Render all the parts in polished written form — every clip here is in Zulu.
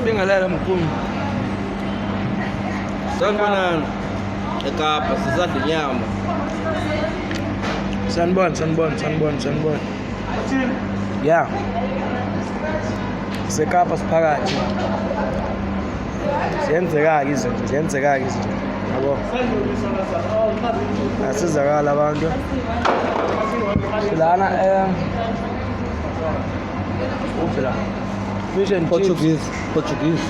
Bingalela mkhulu. Sanibonani. Ekapa sisadla inyama. Sanibona. Yeah. Sekapa siphakathi. Ziyenzeka-ke izinto. Yabo. Asizakala abantu. Silana Upela. Fish and chips. Portuguese.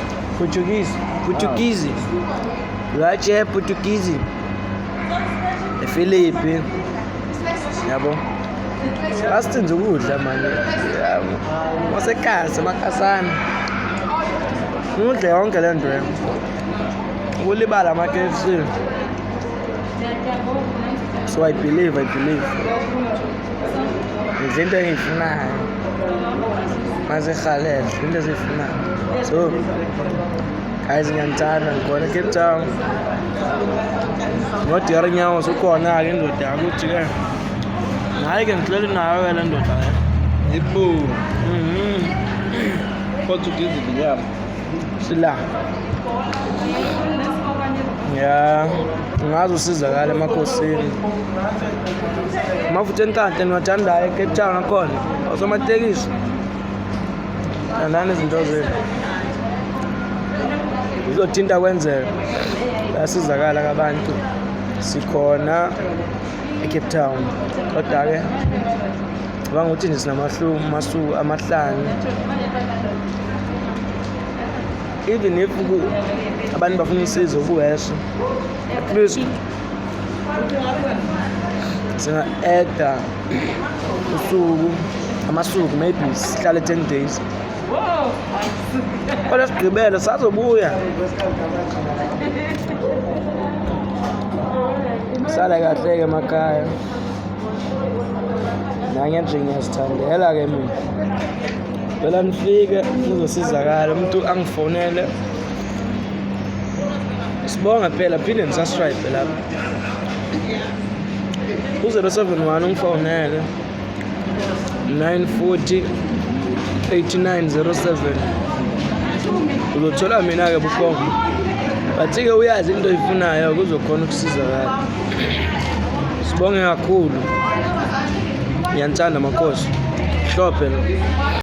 Right, Portuguese. eFilipi. Yabo. Asidinga ukudla manje. Wasekhaya semakasana. Udle yonke le nto. Ukulibala ama-KFC. So I believe. Izinto engiyifunayo. Masekhalele, izinto ezifunayo. So guys, ngiyanithanda ngikhona eCape Town. Ngodiyara nyawo sukhona-ke indoda yakuthi-ke. Hayi-ke ngicela nayo-ke le ndoda le. Ibu. Portuguese inyama. Sila. Ya, ngazi usizakala emakhosini. Amafutha enkante niwathandayo eCape Town akhona. Osomatekisi. Thandani izinto zenu. Uzothinta kwenzeka. Bayasizakala kabantu. Sikhona eCape Town. Kodwa-ke bangukuthi nje sinamasu amahlanu. Even if abantu bafuna usizo kuwesho, at least singa-add amasuku maybe sihlale 10 days. Kodwa sigqibele sazobuya. Sala kahle-ke emakhaya. Nanye nje ngiyazithandela-ke mina. Phela nifike nizosizakala umuntu angifonele. Sibonga phela phinde nisubscribe lapha. 071 ungifonele 940 8907. Uzothola mina-ke bukhoma. Bathi-ke uyazi into oyifunayo kuzokhona ukusizakala. Sibonge kakhulu. Ngiyanithanda makhosi. Hlophe lo.